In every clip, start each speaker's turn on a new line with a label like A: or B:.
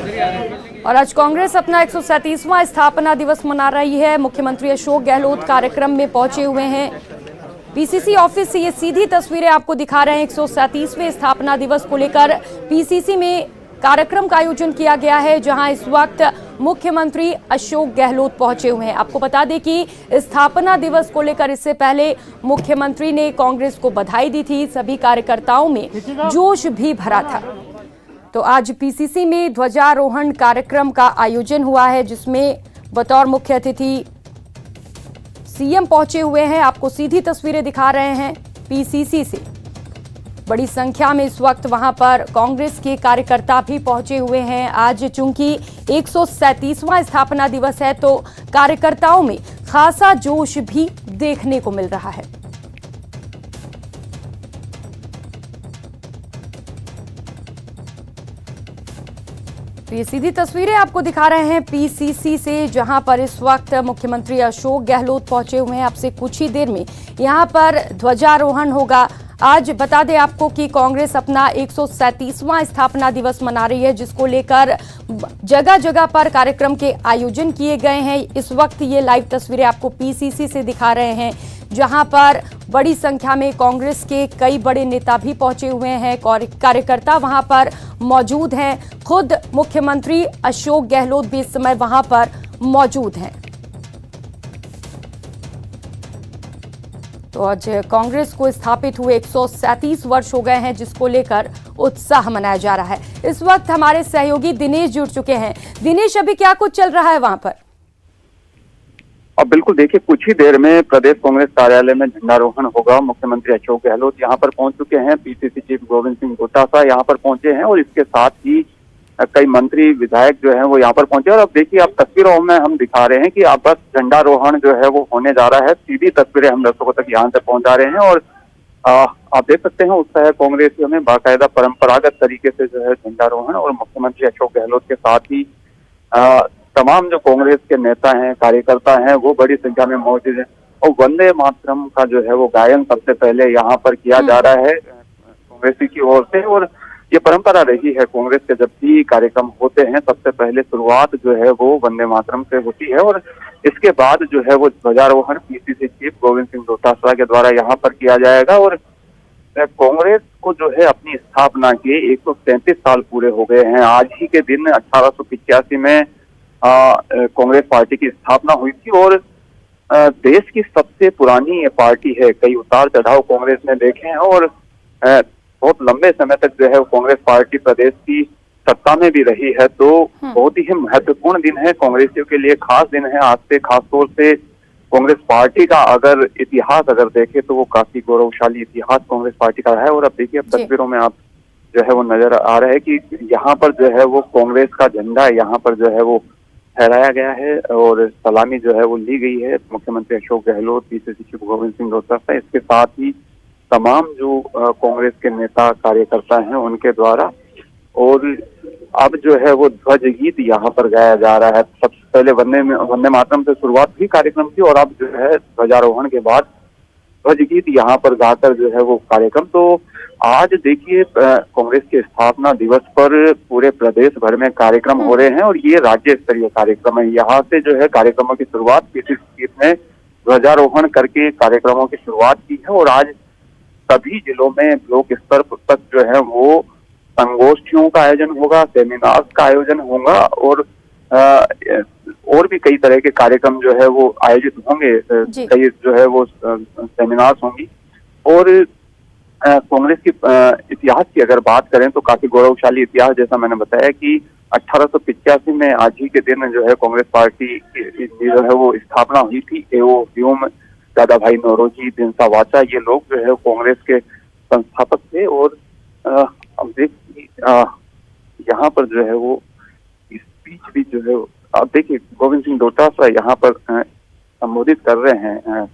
A: और आज कांग्रेस अपना 137वां स्थापना दिवस मना रही है। मुख्यमंत्री अशोक गहलोत कार्यक्रम में पहुंचे हुए हैं। पीसीसी ऑफिस से ये सीधी तस्वीरें आपको दिखा रहे हैं। 137वें स्थापना दिवस को लेकर पीसीसी में कार्यक्रम का आयोजन किया गया है, जहां इस वक्त मुख्यमंत्री अशोक गहलोत पहुंचे हुए हैं। आपको बता दें कि स्थापना दिवस को लेकर इससे पहले मुख्यमंत्री ने कांग्रेस को बधाई दी थी। सभी कार्यकर्ताओं में जोश भी भरा था। तो आज पीसीसी में ध्वजारोहण कार्यक्रम का आयोजन हुआ है, जिसमें बतौर मुख्य अतिथि सीएम पहुंचे हुए हैं। आपको सीधी तस्वीरें दिखा रहे हैं पीसीसी से। बड़ी संख्या में इस वक्त वहां पर कांग्रेस के कार्यकर्ता भी पहुंचे हुए हैं। आज चूंकि 137वां स्थापना दिवस है, तो कार्यकर्ताओं में खासा जोश भी देखने को मिल रहा है। तो ये सीधी तस्वीरें आपको दिखा रहे हैं पीसीसी से, जहां पर इस वक्त मुख्यमंत्री अशोक गहलोत पहुंचे हुए हैं। आपसे कुछ ही देर में यहां पर ध्वजारोहण होगा। आज बता दें आपको कि कांग्रेस अपना 137वां स्थापना दिवस मना रही है, जिसको लेकर जगह जगह पर कार्यक्रम के आयोजन किए गए हैं। इस वक्त ये लाइव तस्वीरें आपको पीसीसी से दिखा रहे हैं, जहां पर बड़ी संख्या में कांग्रेस के कई बड़े नेता भी पहुंचे हुए हैं। कार्यकर्ता वहां पर मौजूद हैं। खुद मुख्यमंत्री अशोक गहलोत भी इस समय वहां पर मौजूद हैं। तो आज कांग्रेस को स्थापित हुए 137 वर्ष हो गए हैं, जिसको लेकर उत्साह मनाया जा रहा है। इस वक्त हमारे सहयोगी दिनेश जुड़ चुके हैं। दिनेश, अभी क्या कुछ चल रहा है वहां पर?
B: अब बिल्कुल देखिए, कुछ ही देर में प्रदेश कांग्रेस कार्यालय में झंडारोहण होगा। मुख्यमंत्री अशोक गहलोत यहां पर पहुंच चुके हैं। पीसीसी चीफ गोविंद सिंह डोटासरा यहां पर पहुंचे हैं और इसके साथ ही कई मंत्री विधायक जो हैं वो यहाँ पर पहुंचे। और अब देखिए, आप तस्वीरों में हम दिखा रहे हैं कि अब बस झंडारोहण जो है वो होने जा रहा है। सीधी तस्वीरें हम दर्शकों तक यहाँ से पहुंचा रहे हैं। और आप देख सकते हैं उत्साह कांग्रेसियों में बाकायदा परंपरागत तरीके से जो है झंडारोहण, और मुख्यमंत्री अशोक गहलोत के साथ ही तमाम जो कांग्रेस के नेता हैं, कार्यकर्ता हैं, वो बड़ी संख्या में मौजूद हैं। और वंदे मातरम का जो है वो गायन सबसे पहले यहाँ पर किया जा रहा है कांग्रेसी की ओर से। और ये परंपरा रही है कांग्रेस के, जब भी कार्यक्रम होते हैं सबसे पहले शुरुआत जो है वो वंदे मातरम से होती है। और इसके बाद जो है वो ध्वजारोहण पीसीसी चीफ गोविंद सिंह डोटासरा के द्वारा यहाँ पर किया जाएगा। और कांग्रेस को जो है अपनी स्थापना के 137 साल पूरे हो गए हैं। आज ही के दिन 1885 में कांग्रेस पार्टी की स्थापना हुई थी और देश की सबसे पुरानी ये पार्टी है। कई उतार चढ़ाव कांग्रेस ने देखे हैं और बहुत लंबे समय तक जो है कांग्रेस पार्टी प्रदेश की सत्ता में भी रही है। तो बहुत ही महत्वपूर्ण दिन है कांग्रेसियों के लिए, खास दिन है। आज से खासतौर से कांग्रेस पार्टी का अगर इतिहास अगर देखें तो वो काफी गौरवशाली इतिहास कांग्रेस पार्टी का है। और अब देखिए, अब तस्वीरों में आप जो है वो नजर आ रहा है कि यहाँ पर जो है वो कांग्रेस का झंडा यहाँ पर जो है वो फहराया गया है और सलामी जो है वो ली गई है मुख्यमंत्री अशोक गहलोत, पीसीसी चीफ गोविंद सिंह डोटासरा, इसके साथ ही तमाम जो कांग्रेस के नेता कार्यकर्ता हैं उनके द्वारा। और अब जो है वो ध्वज गीत यहाँ पर गाया जा रहा है। सबसे पहले वंदे मातरम से शुरुआत हुई कार्यक्रम की, और अब जो है ध्वजारोहण के बाद ध्वज गीत यहाँ पर गाकर जो है वो कार्यक्रम। तो आज देखिए, कांग्रेस के स्थापना दिवस पर पूरे प्रदेश भर में कार्यक्रम हो रहे हैं और ये राज्य स्तरीय कार्यक्रम है। यहाँ से जो है कार्यक्रमों की शुरुआत पीसीसी चीफ ने ध्वजारोहण करके कार्यक्रमों की शुरुआत की है। और आज सभी जिलों में ब्लॉक स्तर तक जो है वो संगोष्ठियों का आयोजन होगा, सेमिनार का आयोजन होगा और भी कई तरह के कार्यक्रम जो है वो आयोजित होंगे। कई जो है वो सेमिनार्स होंगी। और कांग्रेस की इतिहास की अगर बात करें तो काफी गौरवशाली इतिहास, जैसा मैंने बताया कि 1885 में आज ही के दिन जो है कांग्रेस पार्टी की जो है वो स्थापना हुई थी। एओ व्योम, दादा भाई नौरोजी, दिनसा वाचा, ये लोग जो है कांग्रेस के संस्थापक थे। और अब देखिए, यहाँ पर जो है वो स्पीच भी जो है आप देखिए गोविंद सिंह डोटासरा यहाँ पर संबोधित कर रहे हैं।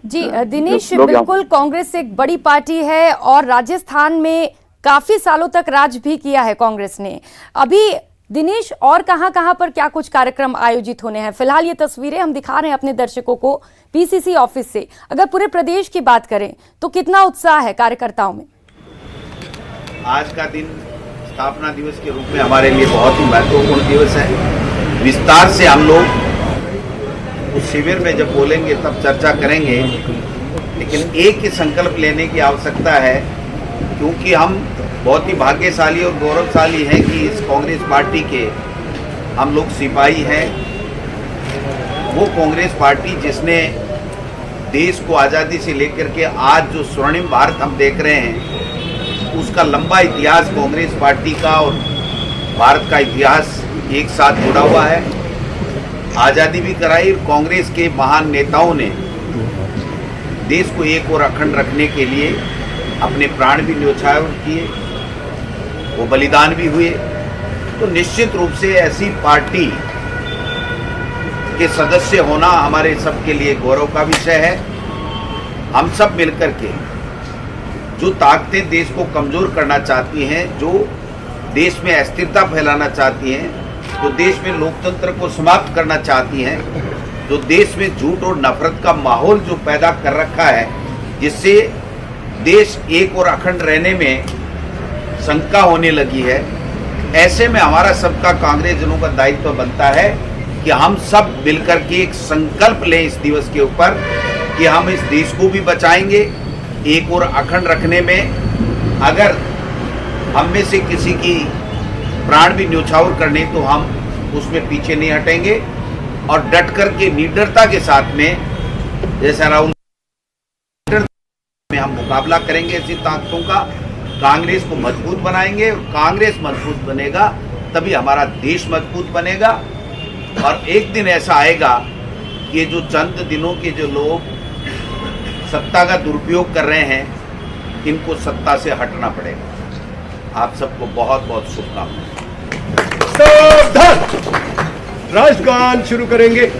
A: जी दिनेश, बिल्कुल कांग्रेस एक बड़ी पार्टी है और राजस्थान में काफी सालों तक राज भी किया है कांग्रेस ने। अभी दिनेश, और कहां पर क्या कुछ कार्यक्रम आयोजित होने हैं? फिलहाल ये तस्वीरें हम दिखा रहे हैं अपने दर्शकों को पीसीसी ऑफिस से। अगर पूरे प्रदेश की बात करें तो कितना उत्साह है कार्यकर्ताओं में?
C: आज का दिन स्थापना दिवस के रूप में हमारे लिए बहुत ही महत्वपूर्ण दिवस है। विस्तार से हम लोग उस शिविर में जब बोलेंगे तब चर्चा करेंगे, लेकिन एक ही संकल्प लेने की आवश्यकता है, क्योंकि हम बहुत ही भाग्यशाली और गौरवशाली हैं कि इस कांग्रेस पार्टी के हम लोग सिपाही हैं। वो कांग्रेस पार्टी जिसने देश को आज़ादी से लेकर के आज जो स्वर्णिम भारत हम देख रहे हैं, उसका लंबा इतिहास कांग्रेस पार्टी का और भारत का इतिहास एक साथ जुड़ा हुआ है। आज़ादी भी कराई और कांग्रेस के महान नेताओं ने देश को एक और अखंड रखने के लिए अपने प्राण भी न्यौछावर किए, वो बलिदान भी हुए। तो निश्चित रूप से ऐसी पार्टी के सदस्य होना हमारे सबके लिए गौरव का विषय है। हम सब मिलकर के जो ताकतें देश को कमजोर करना चाहती हैं, जो देश में अस्थिरता फैलाना चाहती हैं, जो देश में लोकतंत्र को समाप्त करना चाहती हैं, जो देश में झूठ और नफरत का माहौल जो पैदा कर रखा है, जिससे देश एक और अखंड रहने में शंका होने लगी है, ऐसे में हमारा सबका कांग्रेस जनों का दायित्व बनता है कि हम सब मिलकर के एक संकल्प लें इस दिवस के ऊपर कि हम इस देश को भी बचाएंगे, एक और अखंड रखने में अगर हम में से किसी की प्राण भी न्यौछावर करने तो हम उसमें पीछे नहीं हटेंगे और डट करके निडरता के साथ में जैसा राहुल में हम मुकाबला करेंगे ऐसी ताकतों का। कांग्रेस को मजबूत बनाएंगे और कांग्रेस मजबूत बनेगा तभी हमारा देश मजबूत बनेगा। और एक दिन ऐसा आएगा कि ये जो चंद दिनों के जो लोग सत्ता का दुरुपयोग कर रहे हैं, इनको सत्ता से हटना पड़ेगा। आप सबको बहुत बहुत शुभकामनाएं।
D: राष्ट्रगान शुरू करेंगे।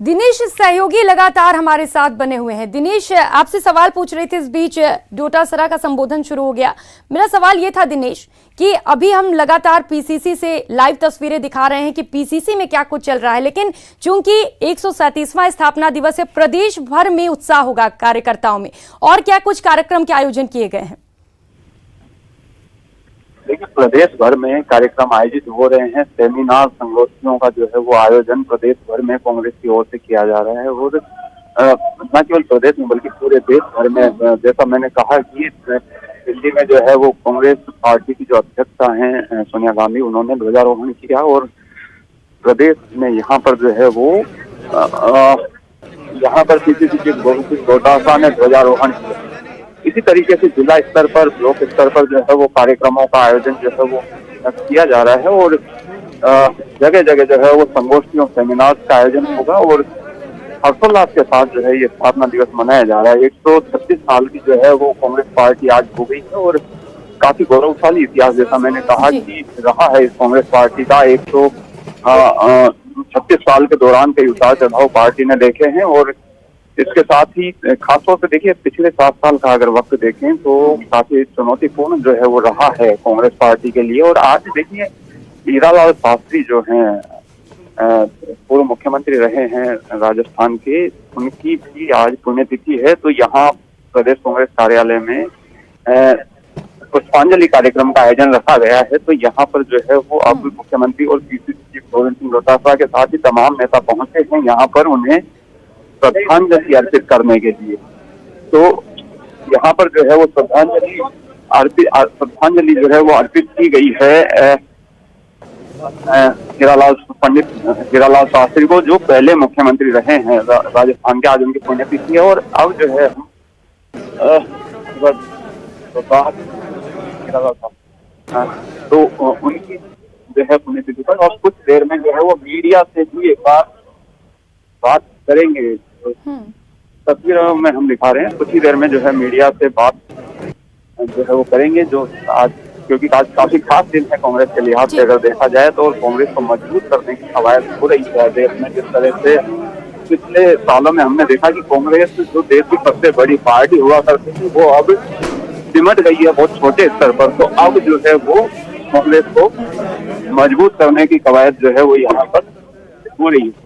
A: दिनेश सहयोगी लगातार हमारे साथ बने हुए हैं। दिनेश, आपसे सवाल पूछ रहे थे, इस बीच डोटासरा का संबोधन शुरू हो गया। मेरा सवाल ये था दिनेश कि अभी हम लगातार पीसीसी से लाइव तस्वीरें दिखा रहे हैं कि पीसीसी में क्या कुछ चल रहा है, लेकिन चूंकि 137वां स्थापना दिवस है, प्रदेश भर में उत्साह होगा कार्यकर्ताओं में, और क्या कुछ कार्यक्रम के आयोजन किए गए हैं?
B: देखिए, प्रदेश भर में कार्यक्रम आयोजित हो रहे हैं। सेमिनार संगोष्ठियों का जो है वो आयोजन प्रदेश भर में कांग्रेस की ओर से किया जा रहा है और न केवल प्रदेश में बल्कि पूरे देश भर में। जैसा मैंने कहा कि दिल्ली में जो है वो कांग्रेस पार्टी की जो अध्यक्षा हैं सोनिया गांधी, उन्होंने ध्वजारोहण किया और प्रदेश में यहाँ पर जो है वो यहाँ पर पीसीसी चीफ गोविंद सिंह डोटासरा ने ध्वजारोहण किया। इसी तरीके से जिला स्तर पर, ब्लॉक स्तर पर जो है वो कार्यक्रमों का आयोजन जो है वो किया जा रहा है और जगह जगह जो है वो संगोष्ठियों, सेमिनार का आयोजन होगा और हर्षोल्लास के साथ जो है ये स्थापना दिवस मनाया जा रहा है। 136 साल की जो है वो कांग्रेस पार्टी आज हो गई है और काफी गौरवशाली इतिहास, जैसा मैंने कहा कि रहा है इस कांग्रेस पार्टी का। 136 साल के दौरान कई उतार चढ़ाव पार्टी ने देखे हैं और इसके साथ ही खासतौर से देखिए पिछले 7 साल का अगर वक्त देखें तो काफी चुनौतीपूर्ण जो है वो रहा है कांग्रेस पार्टी के लिए। और आज देखिए हीरालाल शास्त्री जो हैं पूर्व मुख्यमंत्री रहे हैं राजस्थान के, उनकी भी आज पुण्यतिथि है। तो यहाँ प्रदेश कांग्रेस कार्यालय में पुष्पांजलि कार्यक्रम का आयोजन रखा गया है। तो यहाँ पर जो है वो अब मुख्यमंत्री और पीसीसी चीफ गोविंद सिंह डोटासरा के साथ ही तमाम नेता पहुंचे हैं यहाँ पर उन्हें श्रद्धांजलि अर्पित करने के लिए। तो यहाँ पर जो है वो श्रद्धांजलि जो है वो अर्पित की गई है पंडित हीरालाल शास्त्री को, जो पहले मुख्यमंत्री रहे हैं राजस्थान के। आज उनकी पुण्यतिथि है और अब जो है तो उनकी जो है पुण्यतिथि पर और कुछ देर में जो है वो मीडिया से भी एक बात करेंगे। तस्वीरों में हम दिखा रहे हैं, कुछ ही देर में जो है मीडिया से बात जो है वो करेंगे, जो आज क्योंकि आज काफी खास दिन है कांग्रेस के लिहाज से अगर देखा जाए तो। कांग्रेस को मजबूत करने की कवायद हो रही है देश में। जिस तरह से पिछले सालों में हमने देखा कि कांग्रेस जो देश की सबसे बड़ी पार्टी हुआ करती थी वो अब सिमट गई है बहुत छोटे स्तर पर। तो अब जो है वो कांग्रेस को मजबूत करने की कवायद जो है वो यहाँ पर हो रही है।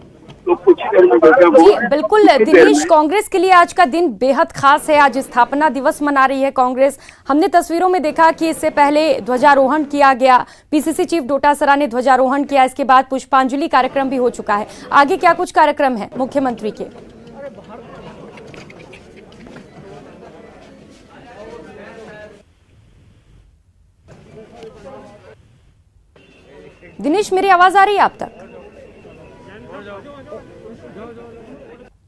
B: तो कुछ ही देर में
A: जी बिल्कुल दिनेश, कांग्रेस के लिए आज का दिन बेहद खास है। आज स्थापना दिवस मना रही है कांग्रेस। हमने तस्वीरों में देखा कि इससे पहले ध्वजारोहण किया गया, पीसीसी चीफ डोटासरा ने ध्वजारोहण किया, इसके बाद पुष्पांजलि कार्यक्रम भी हो चुका है। आगे क्या कुछ कार्यक्रम है मुख्यमंत्री के? दिनेश, मेरी आवाज आ रही है आप तक?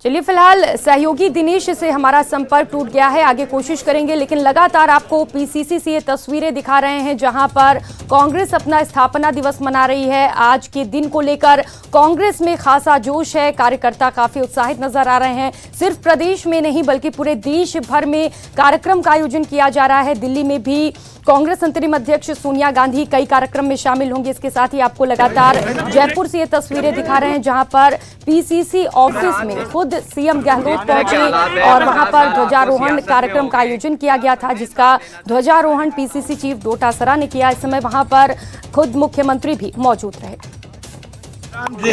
A: चलिए, फिलहाल सहयोगी दिनेश से हमारा संपर्क टूट गया है। आगे कोशिश करेंगे, लेकिन लगातार आपको पीसीसी से ये तस्वीरें दिखा रहे हैं जहां पर कांग्रेस अपना स्थापना दिवस मना रही है। आज के दिन को लेकर कांग्रेस में खासा जोश है, कार्यकर्ता काफी उत्साहित नजर आ रहे हैं। सिर्फ प्रदेश में नहीं बल्कि पूरे देश भर में कार्यक्रम का आयोजन किया जा रहा है। दिल्ली में भी कांग्रेस अंतरिम अध्यक्ष सोनिया गांधी कई कार्यक्रम में शामिल होंगे। इसके साथ ही आपको लगातार जयपुर से ये तस्वीरें दिखा रहे हैं जहां पर पीसीसी ऑफिस में खुद सीएम गहलोत पहुंचे और वहां पर ध्वजारोहण कार्यक्रम का आयोजन किया गया था, जिसका ध्वजारोहण पीसीसी चीफ डोटासरा ने किया। इस समय वहां पर खुद मुख्यमंत्री भी मौजूद रहे।
E: भाई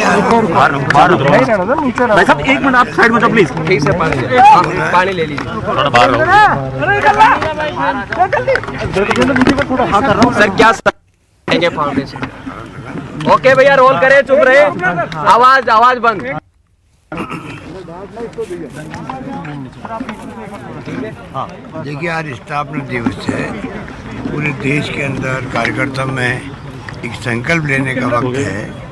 E: साहब एक मिनट आप साइड में तो प्लीज। ठीक से पानी ले लीजिए। सर क्या फाउंडेशन? ओके भैया, रोल करे, चुप रहे, आवाज बंद।
F: देखिए, आज स्थापना दिवस है। पूरे देश के अंदर कार्यकर्ता में एक संकल्प लेने का वक्त है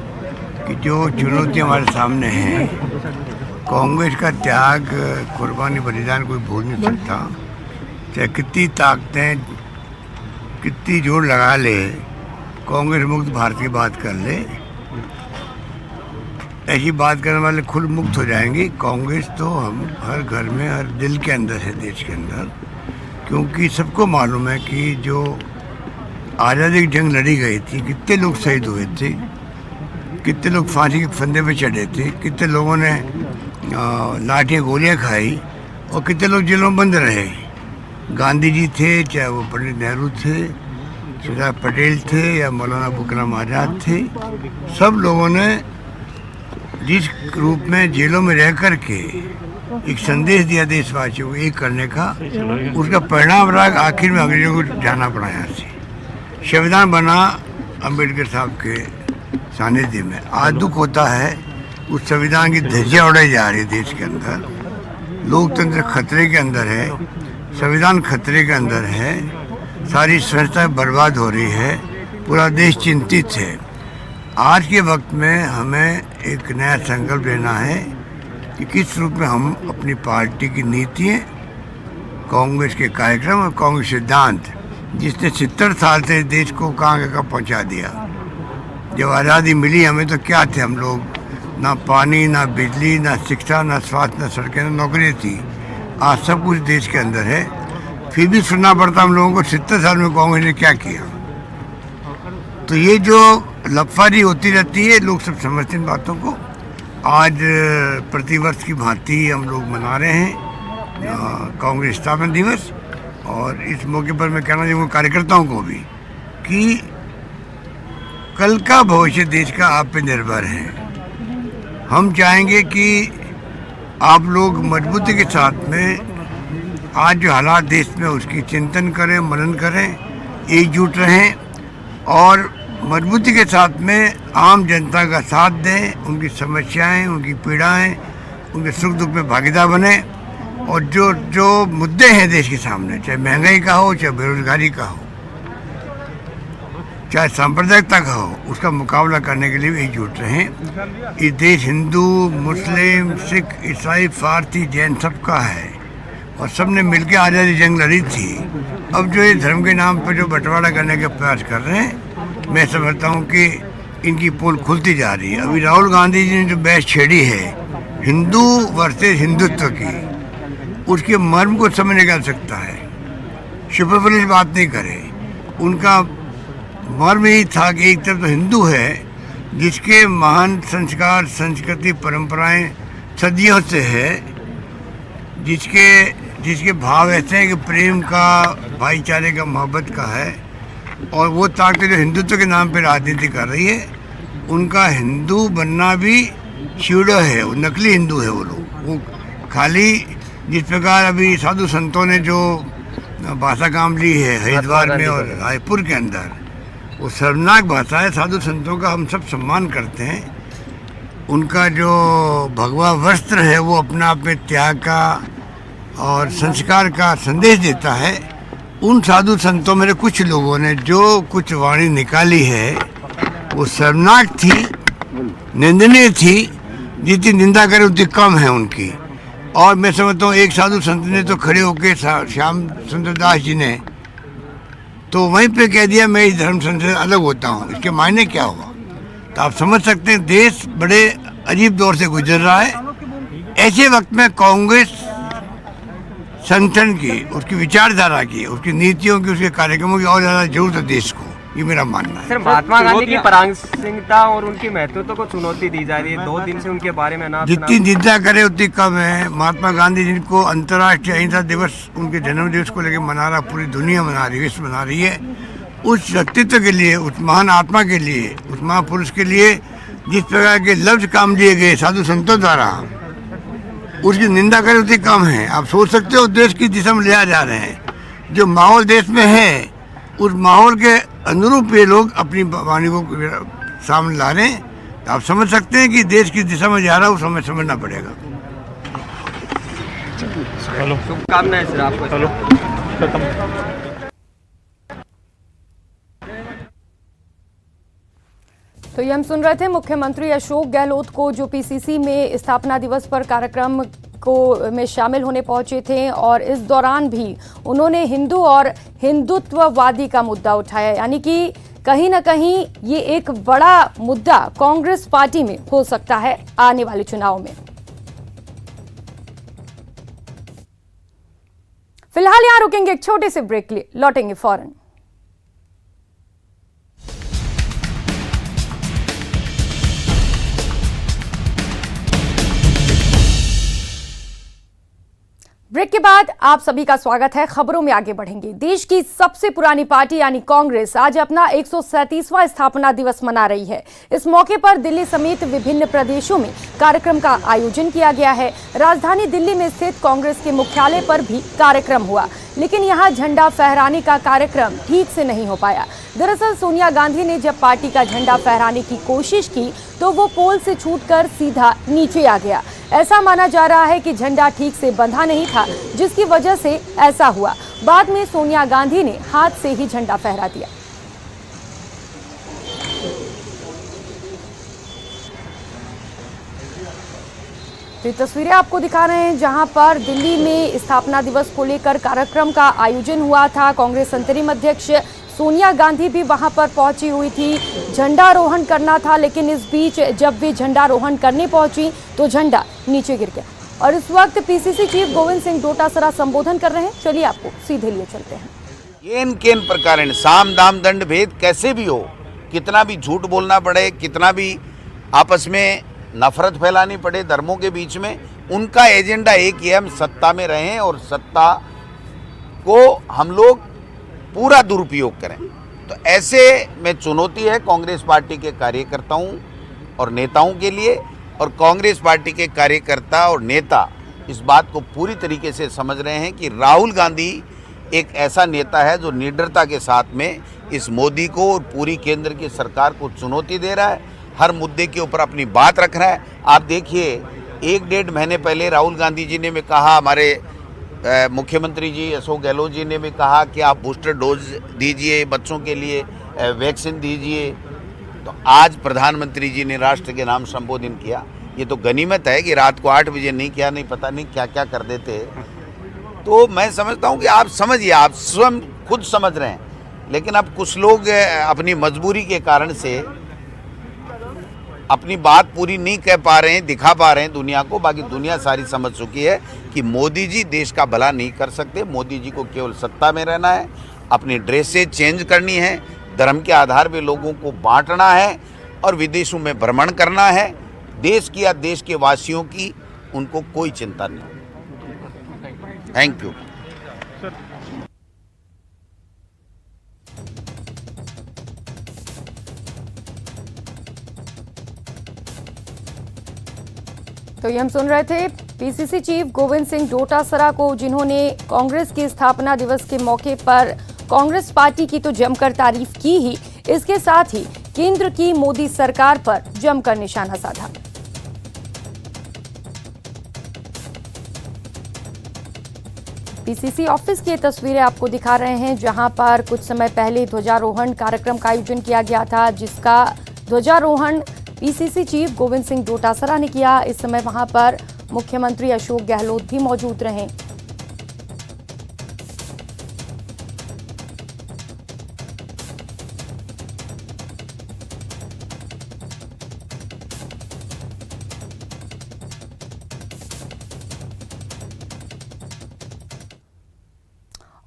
F: कि जो चुनौतियां हमारे सामने हैं, कांग्रेस का त्याग, कुर्बानी, बलिदान कोई भूल नहीं सकता। चाहे कितनी ताकतें, कितनी जोर लगा ले, कांग्रेस मुक्त भारत की बात कर ले, ऐसी बात करने वाले खुद मुक्त हो जाएंगे। कांग्रेस तो हम हर घर में, हर दिल के अंदर है, देश के अंदर। क्योंकि सबको मालूम है कि जो आज़ादी की जंग लड़ी गई थी, कितने लोग शहीद हुए थे, कितने लोग फांसी के फंदे पे चढ़े थे, कितने लोगों ने लाठियाँ गोलियाँ खाई और कितने लोग जेलों में बंद रहे। गांधी जी थे, चाहे वो पंडित नेहरू थे, सरदार पटेल थे या मौलाना अबुल कलाम आज़ाद थे, सब लोगों ने जिस रूप में जेलों में रह कर के एक संदेश दिया देशवासियों को एक करने का, उसका परिणाम रहा आखिर में अंग्रेजों को जाना पड़ा यहाँ से। संविधान बना अम्बेडकर साहब के सानिध्य में। आज दुख होता है उस संविधान की धज्जियां उड़ाई जा रही है देश के अंदर। लोकतंत्र खतरे के अंदर है, संविधान खतरे के अंदर है, सारी संस्थाएं बर्बाद हो रही है, पूरा देश चिंतित है। आज के वक्त में हमें एक नया संकल्प लेना है कि किस रूप में हम अपनी पार्टी की नीतियाँ, कांग्रेस के कार्यक्रम और कांग्रेस सिद्धांत, जिसने 70 साल से देश को कहाँ कहाँ पहुँचा दिया। जब आज़ादी मिली हमें तो क्या थे हम लोग? ना पानी, ना बिजली, ना शिक्षा, ना स्वास्थ्य, ना सड़कें, ना नौकरी थी। आज सब कुछ देश के अंदर है, फिर भी सुनना पड़ता हम लोगों को 70 साल में कांग्रेस ने क्या किया। तो ये जो लफारी होती रहती है, लोग सब समझते हैं बातों को। आज प्रतिवर्ष की भांति हम लोग मना रहे हैं कांग्रेस स्थापना दिवस। और इस मौके पर मैं कहना चाहूँगा कार्यकर्ताओं को भी कि कल का भविष्य देश का आप पे निर्भर है। हम चाहेंगे कि आप लोग मजबूती के साथ में आज जो हालात देश में उसकी चिंतन करें, मनन करें, एकजुट रहें और मजबूती के साथ में आम जनता का साथ दें, उनकी समस्याएं, उनकी पीड़ाएं, उनके सुख दुख में भागीदार बने। और जो मुद्दे हैं देश के सामने, चाहे महंगाई का हो, चाहे बेरोजगारी का हो, चाहे सांप्रदायिकता का हो, उसका मुकाबला करने के लिए भी एकजुट रहें। ये देश हिंदू, मुस्लिम, सिख, ईसाई, फारसी, जैन सबका है और सब ने मिलकर आज़ादी जंग लड़ी थी। अब जो ये धर्म के नाम पर जो बंटवारा करने का प्रयास कर रहे हैं, मैं समझता हूँ कि इनकी पोल खुलती जा रही है। अभी राहुल गांधी जी ने जो बहस छेड़ी है हिंदू वर्सेस हिंदुत्व की, उसके मर्म को समझ निकाल सकता है, सुपरफिशियल बात नहीं करे। उनका मर्म ही था कि एक तरफ तो हिंदू है जिसके महान संस्कार, संस्कृति, परंपराएं सदियों से है, जिसके भाव ऐसे हैं कि प्रेम का, भाईचारे का, मोहब्बत का है। और वो ताकत जो हिंदुत्व के नाम पर राजनीति कर रही है, उनका हिंदू बनना भी स्यूडो है, वो नकली हिंदू है वो लोग। वो खाली जिस प्रकार अभी साधु संतों ने जो भाषा काम ली है हरिद्वार में और रायपुर के अंदर, वो शर्मनाक भाषा है। साधु संतों का हम सब सम्मान करते हैं, उनका जो भगवा वस्त्र है वो अपना आप में त्याग का और संस्कार का संदेश देता है। उन साधु संतों में कुछ लोगों ने जो कुछ वाणी निकाली है वो शर्मनाक थी, निंदनीय थी, जितनी निंदा करे उतनी कम है उनकी। और मैं समझता हूँ एक साधु संत ने तो खड़े होकर श्याम सुंदर दास जी ने तो वहीं पे कह दिया मैं इस धर्म संघ से अलग होता हूँ। इसके मायने क्या हुआ? तो आप समझ सकते हैं देश बड़े अजीब दौर से गुजर रहा है। ऐसे वक्त में कांग्रेस संगठन की, उसकी विचारधारा की, उसकी नीतियों की, उसके कार्यक्रमों की और ज़्यादा जरूरत है देश को, ये मेरा मानना है।
E: सर, महात्मा गांधी की प्रासंगिकता और उनकी महत्वत्व को चुनौती दी जा रही है। 2 दिन से उनके बारे में नाम
F: जितनी निंदा करे उतनी कम है। महात्मा गांधी जिनको अंतर्राष्ट्रीय अहिंसा दिवस, उनके जन्म दिवस को लेकर मना रहा, पूरी दुनिया मना रही है, विश्व मना रही है। उस व्यक्तित्व के लिए, उस महान आत्मा के लिए, उस महापुरुष के लिए जिस प्रकार के लफ्ज काम लिए गए साधु संतों द्वारा, उसकी निंदा करे उतनी कम है। आप सोच सकते हो देश की दिशा में ले जा रहे हैं। जो माहौल देश में है उस माहौल के अनुरूप ये लोग अपनी वाणी को सामने ला रहे हैं। तो आप समझ सकते हैं कि देश की दिशा में जा रहा है, उस समय समझना पड़ेगा।
E: शुभकामनाएं सर आपको।
A: तो ये हम सुन रहे थे मुख्यमंत्री अशोक गहलोत को, जो पीसीसी में स्थापना दिवस पर कार्यक्रम को में शामिल होने पहुंचे थे। और इस दौरान भी उन्होंने हिंदू और हिंदुत्ववादी का मुद्दा उठाया, यानी कि कहीं ना कहीं ये एक बड़ा मुद्दा कांग्रेस पार्टी में हो सकता है आने वाले चुनाव में। फिलहाल यहां रुकेंगे एक छोटे से ब्रेक के लिए, लौटेंगे फौरन। ब्रेक के बाद आप सभी का स्वागत है। खबरों में आगे बढ़ेंगे। देश की सबसे पुरानी पार्टी यानी कांग्रेस आज अपना 137वां स्थापना दिवस मना रही है। इस मौके पर दिल्ली समेत विभिन्न प्रदेशों में कार्यक्रम का आयोजन किया गया है। राजधानी दिल्ली में स्थित कांग्रेस के मुख्यालय पर भी कार्यक्रम हुआ, लेकिन यहां झंडा फहराने का कार्यक्रम ठीक से नहीं हो पाया। दरअसल सोनिया गांधी ने जब पार्टी का झंडा फहराने की कोशिश की तो वो पोल से छूटकर सीधा नीचे आ गया। ऐसा माना जा रहा है कि झंडा ठीक से बंधा नहीं था, जिसकी वजह से ऐसा हुआ। बाद में सोनिया गांधी ने हाथ से ही झंडा फहरा दिया। तो ये तस्वीरें आपको दिखा रहे हैं जहां पर दिल्ली में स्थापना दिवस को लेकर कार्यक्रम का आयोजन हुआ था। कांग्रेस अंतरिम अध्यक्ष सोनिया गांधी भी वहां पर पहुंची हुई थी, झंडारोहण करना था, लेकिन इस बीच जब वे झंडारोहण करने पहुंची तो झंडा नीचे गिर गया। और इस वक्त पीसीसी चीफ गोविंद सिंह डोटासरा संबोधन कर रहे हैं। चलिए आपको सीधे लिए चलते हैं।
C: केन प्रकार साम दाम दंड भेद कैसे भी हो, कितना भी झूठ बोलना पड़े, कितना भी आपस में नफरत फैलानी पड़े धर्मों के बीच में, उनका एजेंडा एक ही है, हम सत्ता में रहें और सत्ता को हम लोग पूरा दुरुपयोग करें। तो ऐसे में चुनौती है कांग्रेस पार्टी के कार्यकर्ताओं और नेताओं के लिए। और कांग्रेस पार्टी के कार्यकर्ता और नेता इस बात को पूरी तरीके से समझ रहे हैं कि राहुल गांधी एक ऐसा नेता है जो निडरता के साथ में इस मोदी को और पूरी केंद्र की सरकार को चुनौती दे रहा है, हर मुद्दे के ऊपर अपनी बात रख रहा है। आप देखिए 1-1.5 महीने पहले राहुल गांधी जी ने भी कहा, हमारे मुख्यमंत्री जी अशोक गहलोत जी ने भी कहा कि आप बूस्टर डोज दीजिए, बच्चों के लिए वैक्सीन दीजिए। तो आज प्रधानमंत्री जी ने राष्ट्र के नाम संबोधन किया। ये तो गनीमत है कि रात को 8 बजे नहीं किया, नहीं पता नहीं क्या क्या कर देते। तो मैं समझता हूँ कि आप समझिए, आप स्वयं खुद समझ रहे हैं, लेकिन अब कुछ लोग अपनी मजबूरी के कारण से अपनी बात पूरी नहीं कह पा रहे हैं, दिखा पा रहे हैं दुनिया को। बाकी दुनिया सारी समझ चुकी है कि मोदी जी देश का भला नहीं कर सकते। मोदी जी को केवल सत्ता में रहना है, अपनी ड्रेसेज चेंज करनी है, धर्म के आधार पे लोगों को बांटना है और विदेशों में भ्रमण करना है। देश की या देश के वासियों की उनको कोई चिंता नहीं। Thank you.
A: तो ये हम सुन रहे थे पीसीसी चीफ गोविंद सिंह डोटासरा को, जिन्होंने कांग्रेस के स्थापना दिवस के मौके पर कांग्रेस पार्टी की तो जमकर तारीफ की ही, इसके साथ ही केंद्र की मोदी सरकार पर जमकर निशाना साधा। पीसीसी ऑफिस की ये तस्वीरें आपको दिखा रहे हैं, जहां पर कुछ समय पहले ध्वजारोहण कार्यक्रम का आयोजन किया गया था, जिसका ध्वजारोहण पीसीसी चीफ गोविंद सिंह डोटासरा ने किया। इस समय वहां पर मुख्यमंत्री अशोक गहलोत भी मौजूद रहे।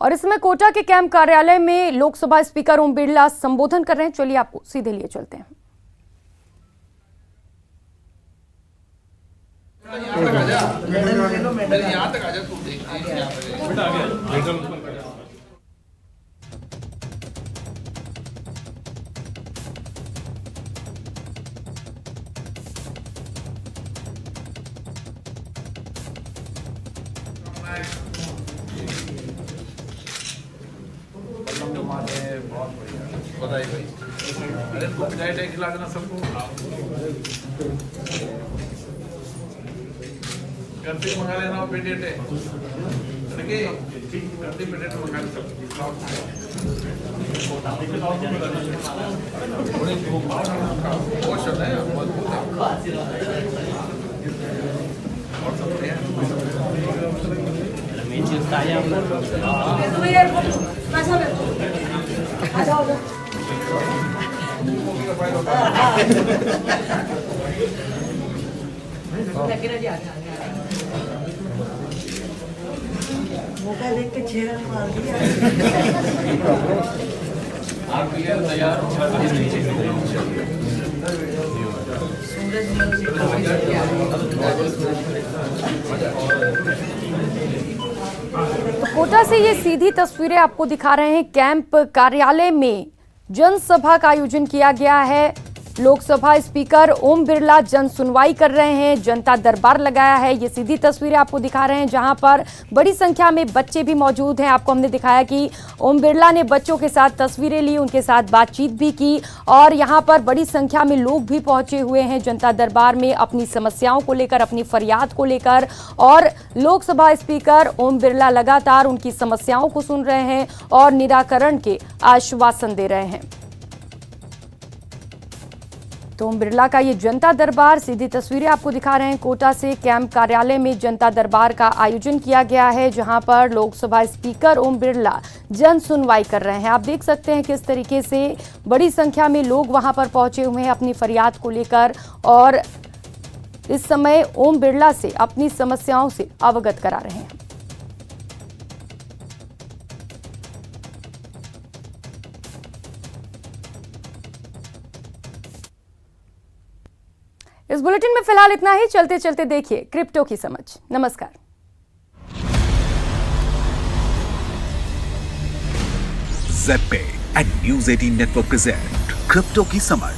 A: और इस समय कोटा के कैंप कार्यालय में लोकसभा स्पीकर ओम बिरला संबोधन कर रहे हैं। चलिए आपको सीधे लिए चलते हैं।
G: बधाई भाई, अरे तो मिठाई खिला देना सबको। गर्दी मंगा लेना पेटेटे, गर्दी पेटेटे मंगा ले
H: मौका लेके छेड़ा मार दिया।
G: आपके लिए तैयार
A: कोटा से ये सीधी तस्वीरें आपको दिखा रहे हैं। कैंप कार्यालय में जनसभा का आयोजन किया गया है। लोकसभा स्पीकर ओम बिरला जन सुनवाई कर रहे हैं, जनता दरबार लगाया है। ये सीधी तस्वीरें आपको दिखा रहे हैं, जहां पर बड़ी संख्या में बच्चे भी मौजूद हैं। आपको हमने दिखाया कि ओम बिरला ने बच्चों के साथ तस्वीरें ली, उनके साथ बातचीत भी की और यहां पर बड़ी संख्या में लोग भी पहुंचे हुए हैं जनता दरबार में अपनी समस्याओं को लेकर, अपनी फरियाद को लेकर। और लोकसभा स्पीकर ओम बिरला लगातार उनकी समस्याओं को सुन रहे हैं और निराकरण के आश्वासन दे रहे हैं। तो ओम बिरला का ये जनता दरबार, सीधी तस्वीरें आपको दिखा रहे हैं। कोटा से कैंप कार्यालय में जनता दरबार का आयोजन किया गया है, जहां पर लोकसभा स्पीकर ओम बिरला जन सुनवाई कर रहे हैं। आप देख सकते हैं किस तरीके से बड़ी संख्या में लोग वहां पर पहुंचे हुए हैं अपनी फरियाद को लेकर और इस समय ओम बिरला से अपनी समस्याओं से अवगत करा रहे हैं। इस बुलेटिन में फिलहाल इतना ही। चलते चलते देखिए क्रिप्टो की समझ। नमस्कार।
I: ZebPay and news 18 network present crypto की समझ।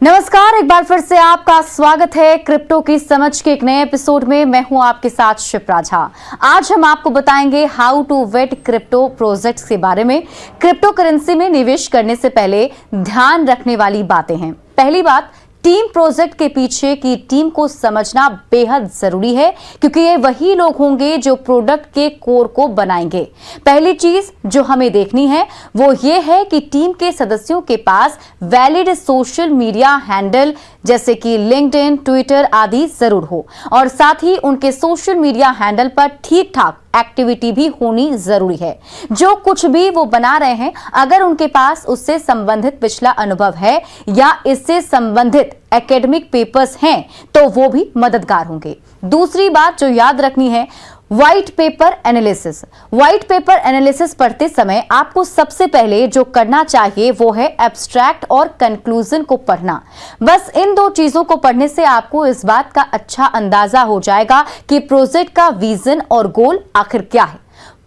J: नमस्कार, एक बार फिर से आपका स्वागत है क्रिप्टो की समझ के एक नए एपिसोड में। मैं हूं आपके साथ शिप्रा झा। आज हम आपको बताएंगे how to vet crypto projects के बारे में। क्रिप्टो करेंसी में निवेश करने से पहले ध्यान रखने वाली बातें हैं। पहली बात, टीम प्रोजेक्ट के पीछे की टीम को समझना बेहद जरूरी है, क्योंकि ये वही लोग होंगे जो प्रोडक्ट के कोर को बनाएंगे। पहली चीज जो हमें देखनी है वो ये है कि टीम के सदस्यों के पास वैलिड सोशल मीडिया हैंडल जैसे कि लिंक्डइन, ट्विटर आदि जरूर हो और साथ ही उनके सोशल मीडिया हैंडल पर ठीक ठाक एक्टिविटी भी होनी जरूरी है। जो कुछ भी वो बना रहे हैं, अगर उनके पास उससे संबंधित पिछला अनुभव है या इससे संबंधित एकेडमिक पेपर्स हैं तो वो भी मददगार होंगे। दूसरी बात जो याद रखनी है, white paper analysis. White paper analysis पढ़ते समय आपको सबसे पहले जो करना चाहिए वो है एब्स्ट्रैक्ट और कंक्लूजन को पढ़ना। बस इन दो चीजों को पढ़ने से आपको इस बात का अच्छा अंदाजा हो जाएगा कि प्रोजेक्ट का विजन और गोल आखिर क्या है।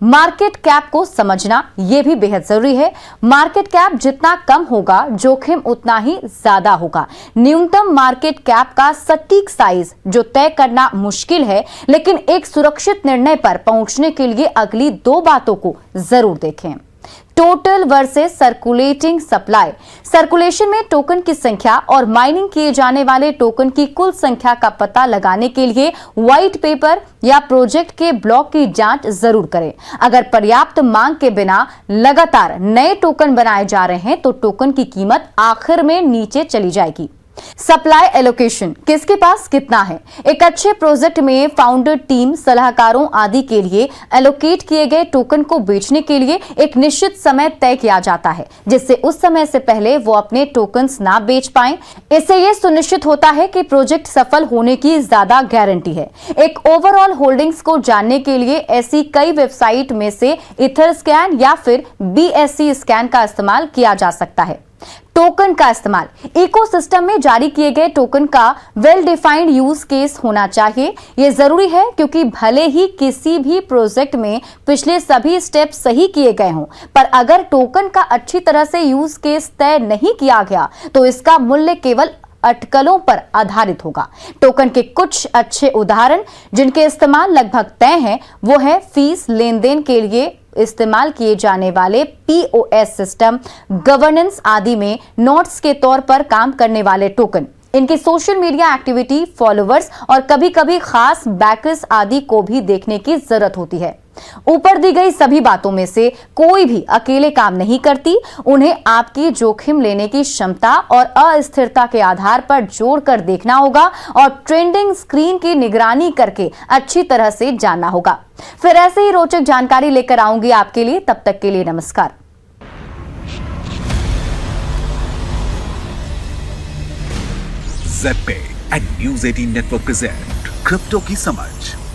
J: मार्केट कैप को समझना यह भी बेहद जरूरी है। मार्केट कैप जितना कम होगा, जोखिम उतना ही ज्यादा होगा। न्यूनतम मार्केट कैप का सटीक साइज जो तय करना मुश्किल है, लेकिन एक सुरक्षित निर्णय पर पहुंचने के लिए अगली 2 बातों को जरूर देखें। Total versus circulating supply. Circulation में टोकन की संख्या और माइनिंग किए जाने वाले टोकन की कुल संख्या का पता लगाने के लिए व्हाइट पेपर या प्रोजेक्ट के ब्लॉक की जांच जरूर करें। अगर पर्याप्त मांग के बिना लगातार नए टोकन बनाए जा रहे हैं तो टोकन की कीमत आखिर में नीचे चली जाएगी। सप्लाई एलोकेशन, किसके पास कितना है। एक अच्छे प्रोजेक्ट में फाउंडर टीम, सलाहकारों आदि के लिए एलोकेट किए गए टोकन को बेचने के लिए एक निश्चित समय तय किया जाता है, जिससे उस समय से पहले वो अपने टोकन्स ना बेच पाएं। इससे यह सुनिश्चित होता है कि प्रोजेक्ट सफल होने की ज्यादा गारंटी है। एक ओवरऑल होल्डिंग्स को जानने के लिए ऐसी कई वेबसाइट में से इथरस्कैन या फिर BSC स्कैन का इस्तेमाल किया जा सकता है। टोकन का इस्तेमाल, इकोसिस्टम में जारी किए गए टोकन का वेल डिफाइंड यूज केस होना चाहिए। यह जरूरी है क्योंकि भले ही किसी भी प्रोजेक्ट में पिछले सभी स्टेप सही किए गए हों, पर अगर टोकन का अच्छी तरह से यूज केस तय नहीं किया गया तो इसका मूल्य केवल अटकलों पर आधारित होगा। टोकन के कुछ अच्छे उदाहरण जिनके इस्तेमाल लगभग तय हैं, वो है फीस लेन देन के लिए इस्तेमाल किए जाने वाले POS सिस्टम, गवर्नेंस आदि में नोट्स के तौर पर काम करने वाले टोकन, इनकी सोशल मीडिया एक्टिविटी, फॉलोअर्स और कभी-कभी खास बैकर्स आदि को भी देखने की जरूरत होती है। ऊपर दी गई सभी बातों में से कोई भी अकेले काम नहीं करती। उन्हें आपकी जोखिम लेने की क्षमता और अस्थिरता के आधार पर जोड़कर देखना होगा और ट्रेंडिंग स्क्रीन की निगरानी करके अच्छी तरह से जानना होगा। फिर ऐसे ही रोचक जानकारी लेकर आऊंगी आपके लिए। तब तक के लिए नमस्कार।
I: ज़ेड पे and news 18 network present crypto की समझ।